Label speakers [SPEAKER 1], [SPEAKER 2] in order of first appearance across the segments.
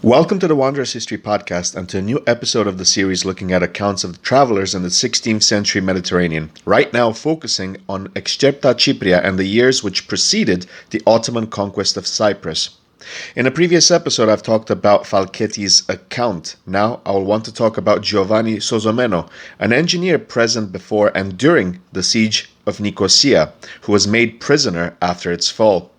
[SPEAKER 1] Welcome to the Wanderer's History Podcast and to a new episode of the series looking at accounts of the travelers in the 16th century Mediterranean, right now focusing on Excerpta Cypria and the years which preceded the Ottoman conquest of Cyprus. In a previous episode, I've talked about Falchetti's account. Now, I will want to talk about Giovanni Sozomeno, an engineer present before and during the Siege of Nicosia, who was made prisoner after its fall.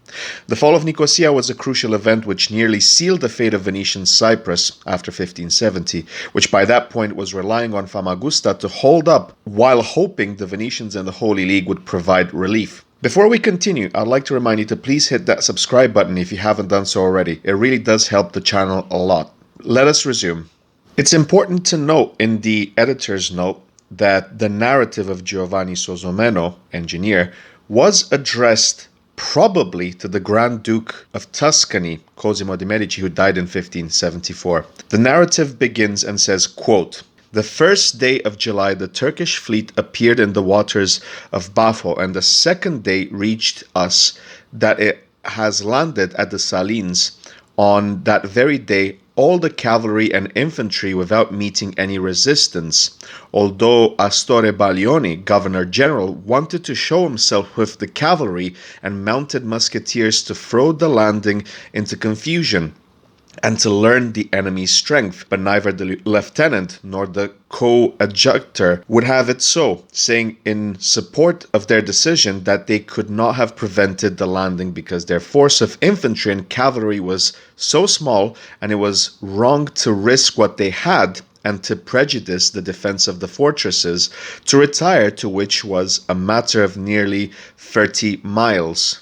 [SPEAKER 1] The fall of Nicosia was a crucial event which nearly sealed the fate of Venetian Cyprus after 1570, which by that point was relying on Famagusta to hold up while hoping the Venetians and the Holy League would provide relief. Before we continue, I'd like to remind you to please hit that subscribe button if you haven't done so already. It really does help the channel a lot. Let us resume. It's important to note in the editor's note that the narrative of Giovanni Sozomeno, engineer, was addressed probably to the Grand Duke of Tuscany, Cosimo di Medici, who died in 1574. The narrative begins and says, quote, "The first day of July, the Turkish fleet appeared in the waters of Bafo, and the second day reached us that it has landed at the Salines. On that very day, all the cavalry and infantry without meeting any resistance, although Astore Baglioni, governor-general, wanted to show himself with the cavalry and mounted musketeers to throw the landing into confusion and to learn the enemy's strength, but neither the lieutenant nor the coadjutor would have it so, saying in support of their decision that they could not have prevented the landing because their force of infantry and cavalry was so small, and it was wrong to risk what they had and to prejudice the defense of the fortresses to retire, to which was a matter of nearly 30 miles.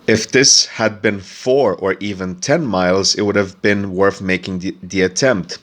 [SPEAKER 1] If this had been 4 or even 10 miles, it would have been worth making the attempt.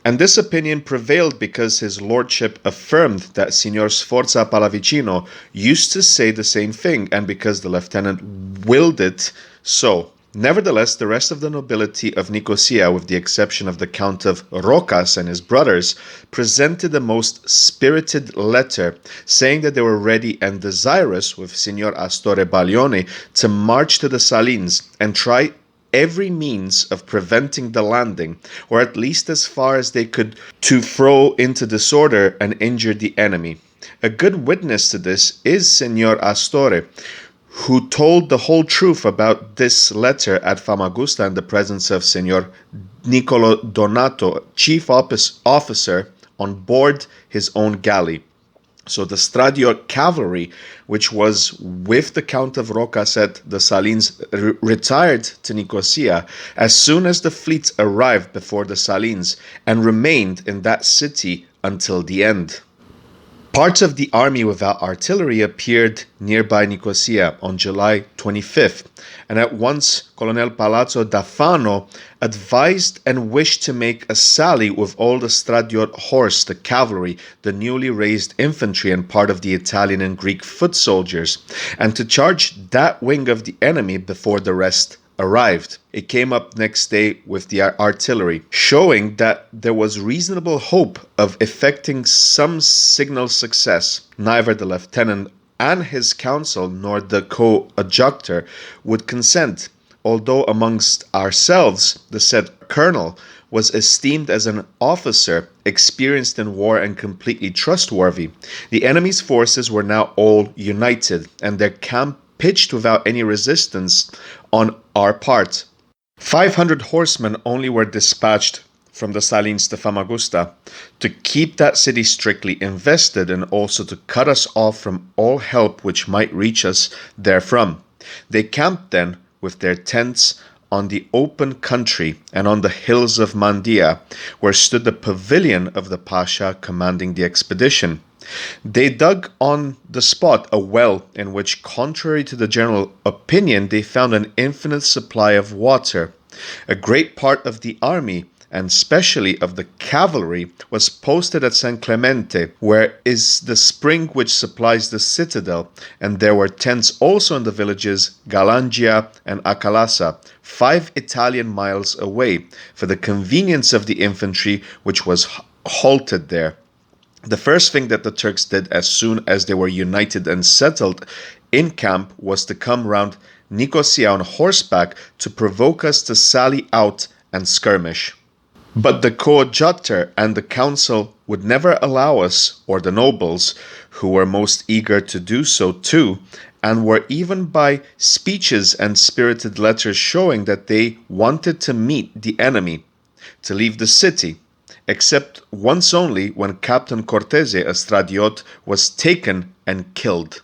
[SPEAKER 1] And this opinion prevailed because his lordship affirmed that Signor Sforza Pallavicino used to say the same thing, and because the lieutenant willed it so. Nevertheless, the rest of the nobility of Nicosia, with the exception of the Count of Rocas and his brothers, presented a most spirited letter, saying that they were ready and desirous, with Signor Astore Baglioni, to march to the Salines and try every means of preventing the landing, or at least as far as they could, to throw into disorder and injure the enemy. A good witness to this is Signor Astore, who told the whole truth about this letter at Famagusta in the presence of Signor Niccolo Donato, chief officer, on board his own galley. So the Stradio cavalry, which was with the Count of Rocas at the Salines, retired to Nicosia as soon as the fleet arrived before the Salines and remained in that city until the end. Parts of the army without artillery appeared nearby Nicosia on July 25th, and at once Colonel Palazzo da Fano advised and wished to make a sally with all the Stradiot horse, the cavalry, the newly raised infantry, and part of the Italian and Greek foot soldiers, and to charge that wing of the enemy before the rest arrived. It came up next day with the artillery, showing that there was reasonable hope of effecting some signal success. Neither the lieutenant and his council nor the coadjutor would consent, although amongst ourselves the said colonel was esteemed as an officer experienced in war and completely trustworthy. The enemy's forces were now all united, and their camp pitched without any resistance on our part. 500 horsemen only were dispatched from the Salines to Famagusta to keep that city strictly invested and also to cut us off from all help which might reach us therefrom. They camped then with their tents on the open country and on the hills of Mandia, where stood the pavilion of the Pasha commanding the expedition. They dug on the spot a well in which, contrary to the general opinion, they found an infinite supply of water. A great part of the army, and especially of the cavalry, was posted at San Clemente, where is the spring which supplies the citadel, and there were tents also in the villages Galangia and Acalasa, 5 Italian miles away, for the convenience of the infantry which was halted there. The first thing that the Turks did as soon as they were united and settled in camp was to come round Nicosia on horseback to provoke us to sally out and skirmish. But the coadjutor and the council would never allow us, or the nobles, who were most eager to do so too, and were even by speeches and spirited letters showing that they wanted to meet the enemy, to leave the city, except once only when Captain Cortese, a Stradiot, was taken and killed.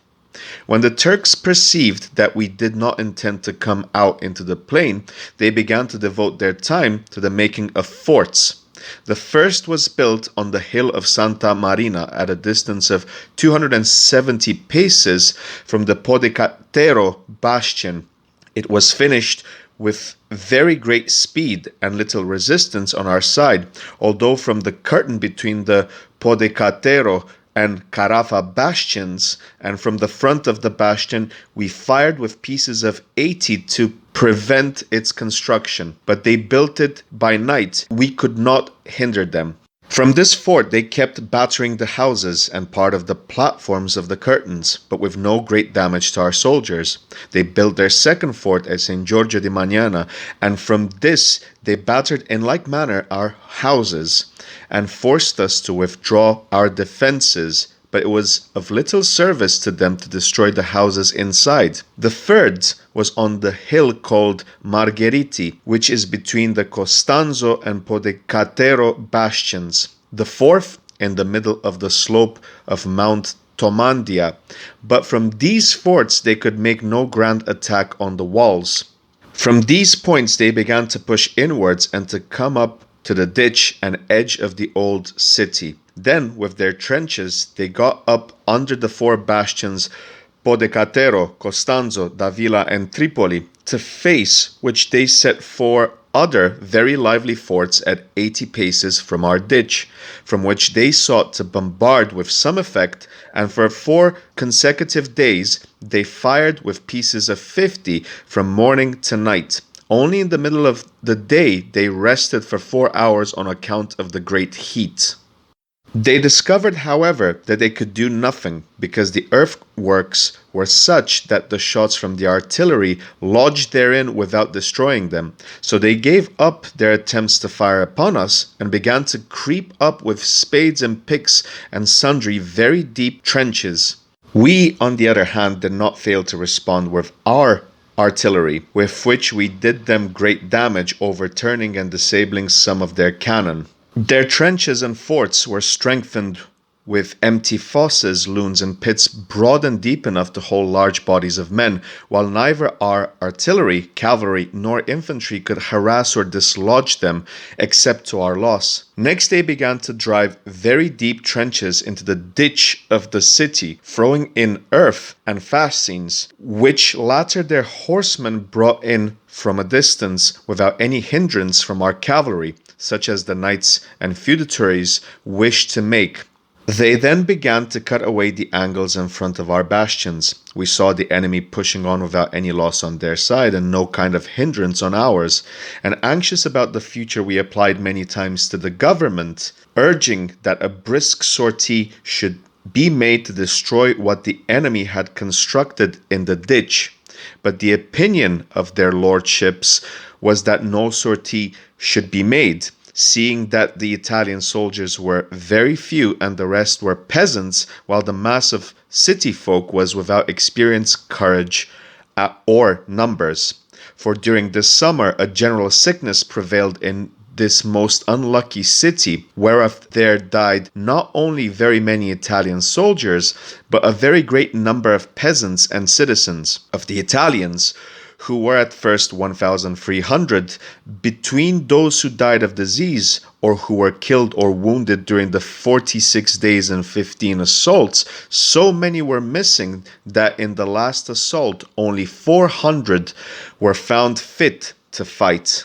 [SPEAKER 1] When the Turks perceived that we did not intend to come out into the plain, they began to devote their time to the making of forts. The first was built on the hill of Santa Marina at a distance of 270 paces from the Podecatero bastion. It was finished with very great speed and little resistance on our side, although from the curtain between the Podecatero and Carafa bastions, and from the front of the bastion, we fired with pieces of 80 to prevent its construction. But they built it by night. We could not hinder them. From this fort they kept battering the houses and part of the platforms of the curtains, but with no great damage to our soldiers. They built their second fort at St. Giorgio di Magnana, and from this they battered in like manner our houses, and forced us to withdraw our defences, but it was of little service to them to destroy the houses inside. The third was on the hill called Margheriti, which is between the Costanzo and Podecatero bastions. The fourth in the middle of the slope of Mount Tomandia, but from these forts they could make no grand attack on the walls. From these points they began to push inwards and to come up to the ditch and edge of the old city. Then, with their trenches, they got up under the four bastions Podecatero, Costanzo, Davila, and Tripoli, to face which they set four other very lively forts at 80 paces from our ditch, from which they sought to bombard with some effect, and for 4 consecutive days they fired with pieces of 50 from morning to night. Only in the middle of the day they rested for 4 hours on account of the great heat. They discovered, however, that they could do nothing, because the earthworks were such that the shots from the artillery lodged therein without destroying them. So they gave up their attempts to fire upon us, and began to creep up with spades and picks and sundry very deep trenches. We, on the other hand, did not fail to respond with our artillery, with which we did them great damage, overturning and disabling some of their cannon. Their trenches and forts were strengthened with empty fosses, lunes, and pits broad and deep enough to hold large bodies of men, while neither our artillery, cavalry, nor infantry could harass or dislodge them, except to our loss. Next they began to drive very deep trenches into the ditch of the city, throwing in earth and fascines, which latter their horsemen brought in from a distance without any hindrance from our cavalry, such as the knights and feudatories wished to make. They then began to cut away the angles in front of our bastions. We saw the enemy pushing on without any loss on their side and no kind of hindrance on ours. And anxious about the future, we applied many times to the government, urging that a brisk sortie should be made to destroy what the enemy had constructed in the ditch. But the opinion of their lordships was that no sortie should be made, seeing that the Italian soldiers were very few and the rest were peasants, while the mass of city folk was without experience, courage, or numbers. For during this summer a general sickness prevailed in this most unlucky city, whereof there died not only very many Italian soldiers, but a very great number of peasants and citizens. Of the Italians, who were at first 1,300, between those who died of disease, or who were killed or wounded during the 46 days and 15 assaults, so many were missing that in the last assault only 400 were found fit to fight.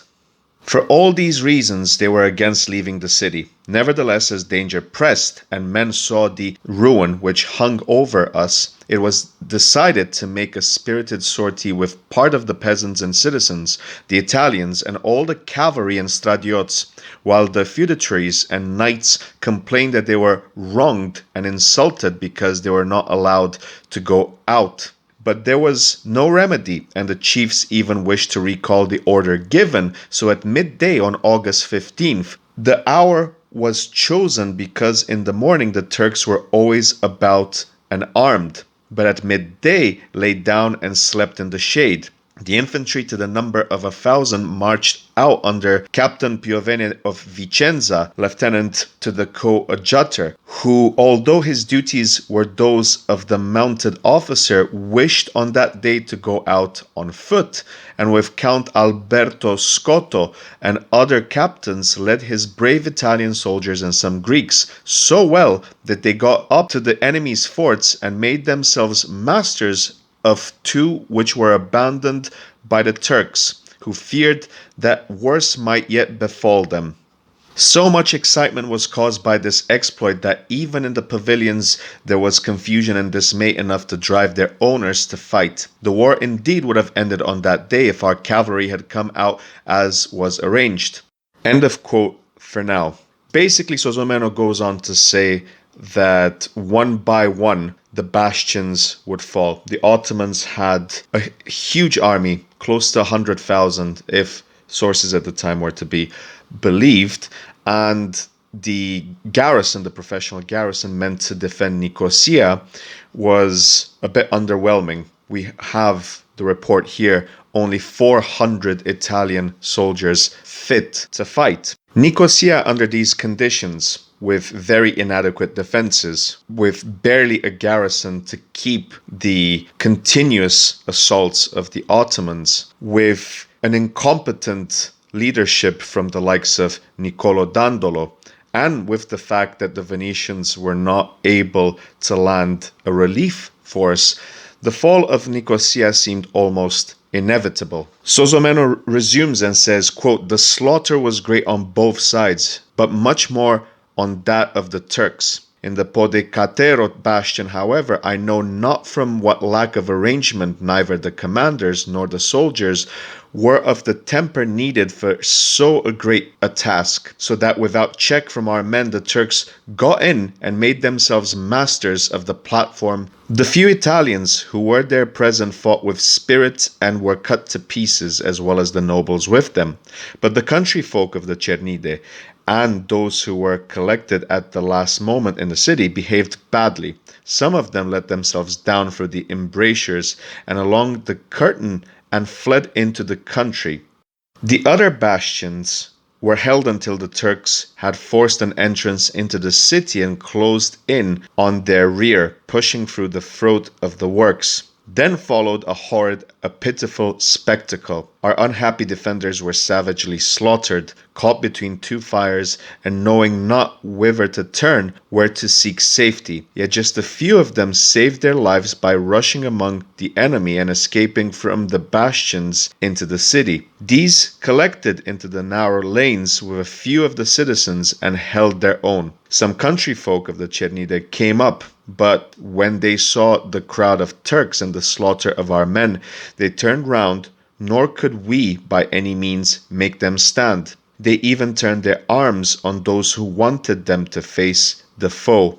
[SPEAKER 1] For all these reasons, they were against leaving the city. Nevertheless, as danger pressed and men saw the ruin which hung over us, it was decided to make a spirited sortie with part of the peasants and citizens, the Italians, and all the cavalry and stradiots, while the feudatories and knights complained that they were wronged and insulted because they were not allowed to go out. But there was no remedy, and the chiefs even wished to recall the order given. So at midday on August 15th, the hour was chosen because in the morning the Turks were always about and armed, but at midday lay down and slept in the shade. The infantry, to the number of 1,000, marched out under Captain Piovene of Vicenza, lieutenant to the coadjutor, who, although his duties were those of the mounted officer, wished on that day to go out on foot, and with Count Alberto Scotto and other captains led his brave Italian soldiers and some Greeks so well that they got up to the enemy's forts and made themselves masters of two which were abandoned by the Turks, who feared that worse might yet befall them. So much excitement was caused by this exploit that even in the pavilions there was confusion and dismay enough to drive their owners to fight. The war indeed would have ended on that day if our cavalry had come out as was arranged. End of quote for now. Basically, Sozomeno goes on to say that one by one the bastions would fall. The Ottomans had a huge army, close to 100,000 if sources at the time were to be believed, and the garrison, the professional garrison meant to defend Nicosia, was a bit underwhelming. We have the report here, only 400 Italian soldiers fit to fight. Nicosia, under these conditions, with very inadequate defenses, with barely a garrison to keep the continuous assaults of the Ottomans, with an incompetent leadership from the likes of Niccolo Dandolo, and with the fact that the Venetians were not able to land a relief force, the fall of Nicosia seemed almost inevitable. Sozomeno resumes and says, quote, "The slaughter was great on both sides, but much more on that of the Turks. In the Podecatero bastion, however, I know not from what lack of arrangement neither the commanders nor the soldiers were of the temper needed for so great a task, so that without check from our men the Turks got in and made themselves masters of the platform. The few Italians who were there present fought with spirit and were cut to pieces, as well as the nobles with them. But the country folk of the Cernide and those who were collected at the last moment in the city behaved badly. Some of them let themselves down through the embrasures and along the curtain and fled into the country. The other bastions were held until the Turks had forced an entrance into the city and closed in on their rear, pushing through the throat of the works. Then followed a pitiful spectacle. Our unhappy defenders were savagely slaughtered, caught between two fires, and knowing not whither to turn, where to seek safety. Yet just a few of them saved their lives by rushing among the enemy and escaping from the bastions into the city. These collected into the narrow lanes with a few of the citizens and held their own. Some country folk of the Cernide came up, but when they saw the crowd of Turks and the slaughter of our men, they turned round, nor could we by any means make them stand. They even turned their arms on those who wanted them to face the foe.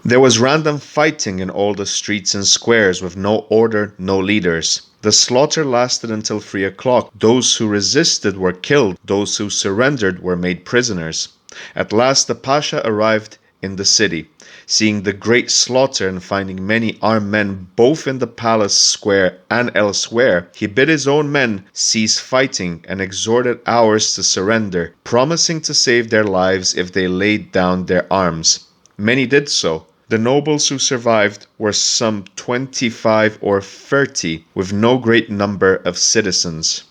[SPEAKER 1] There was random fighting in all the streets and squares with no order, no leaders. The slaughter lasted until 3 o'clock. Those who resisted were killed. Those who surrendered were made prisoners. At last the Pasha arrived in the city. Seeing the great slaughter and finding many armed men both in the palace square and elsewhere, he bid his own men cease fighting and exhorted ours to surrender, promising to save their lives if they laid down their arms. Many did so. The nobles who survived were some 25 or 30, with no great number of citizens.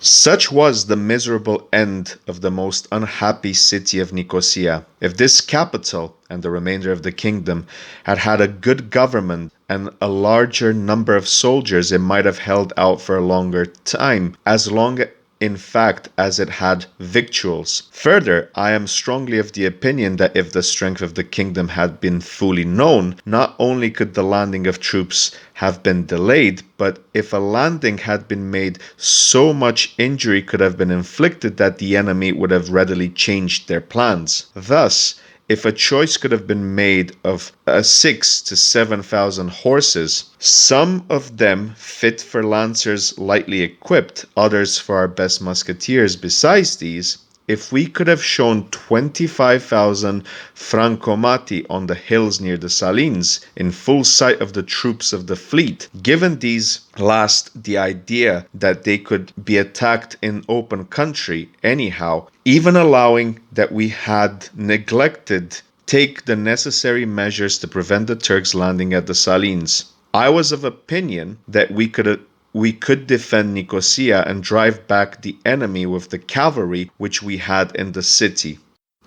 [SPEAKER 1] Such was the miserable end of the most unhappy city of Nicosia. If this capital and the remainder of the kingdom had had a good government and a larger number of soldiers, it might have held out for a longer time, as long in fact as it had victuals. Further, I am strongly of the opinion that if the strength of the kingdom had been fully known, not only could the landing of troops have been delayed, but if a landing had been made, so much injury could have been inflicted that the enemy would have readily changed their plans. Thus, if a choice could have been made of 6,000 to 7,000 horses, some of them fit for lancers lightly equipped, others for our best musketeers, besides these, if we could have shown 25,000 Francomati on the hills near the Salines, in full sight of the troops of the fleet, given these last the idea that they could be attacked in open country anyhow, even allowing that we had neglected take the necessary measures to prevent the Turks landing at the Salines, I was of opinion that we could defend Nicosia and drive back the enemy with the cavalry which we had in the city.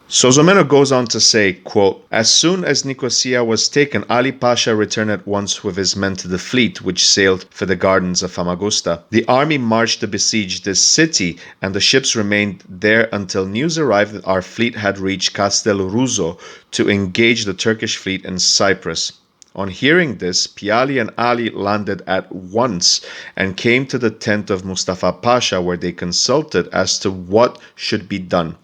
[SPEAKER 1] Sozomeno goes on to say, quote, as soon as Nicosia was taken, Ali Pasha returned at once with his men to the fleet, which sailed for the gardens of Famagusta. The army marched to besiege this city, and the ships remained there until news arrived that our fleet had reached Castel Ruso to engage the Turkish fleet in Cyprus. On hearing this, Piali and Ali landed at once and came to the tent of Mustafa Pasha, where they consulted as to what should be done.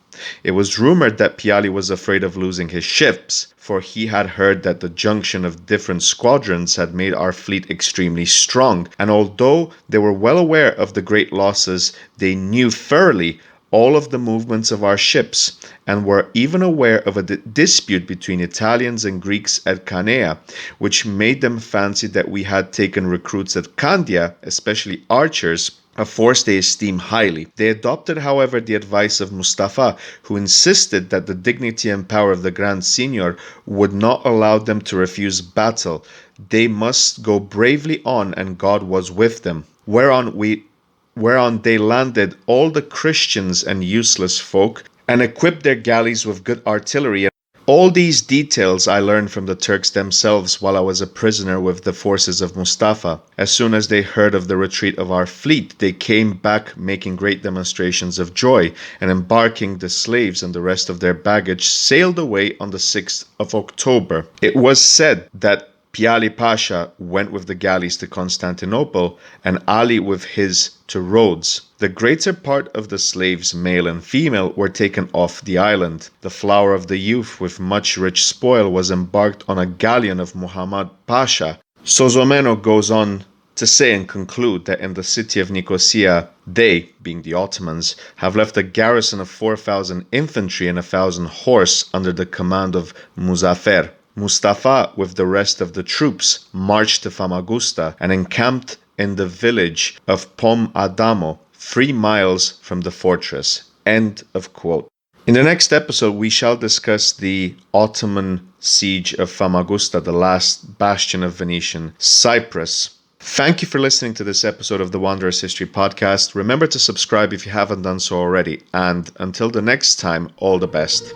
[SPEAKER 1] It was rumored that Piali was afraid of losing his ships, for he had heard that the junction of different squadrons had made our fleet extremely strong, and although they were well aware of the great losses, they knew thoroughly all of the movements of our ships, and were even aware of a dispute between Italians and Greeks at Canea, which made them fancy that we had taken recruits at Candia, especially archers, a force they esteem highly. They adopted, however, the advice of Mustafa, who insisted that the dignity and power of the Grand Signior would not allow them to refuse battle. They must go bravely on, and God was with them. Whereon they landed all the Christians and useless folk, and equipped their galleys with good artillery. All these details I learned from the Turks themselves while I was a prisoner with the forces of Mustafa. As soon as they heard of the retreat of our fleet, they came back making great demonstrations of joy, and embarking the slaves and the rest of their baggage, sailed away on the 6th of October. It was said that Piali Pasha went with the galleys to Constantinople, and Ali with his to Rhodes. The greater part of the slaves, male and female, were taken off the island. The flower of the youth, with much rich spoil, was embarked on a galleon of Muhammad Pasha. Sozomeno goes on to say and conclude that in the city of Nicosia, they, being the Ottomans, have left a garrison of 4,000 infantry and 1,000 horse under the command of Muzaffer. Mustafa, with the rest of the troops, marched to Famagusta and encamped in the village of Pom Adamo, 3 miles from the fortress. End of quote. In the next episode, we shall discuss the Ottoman Siege of Famagusta, the last bastion of Venetian Cyprus. Thank you for listening to this episode of the Wanderer's History Podcast. Remember to subscribe if you haven't done so already. And until the next time, all the best.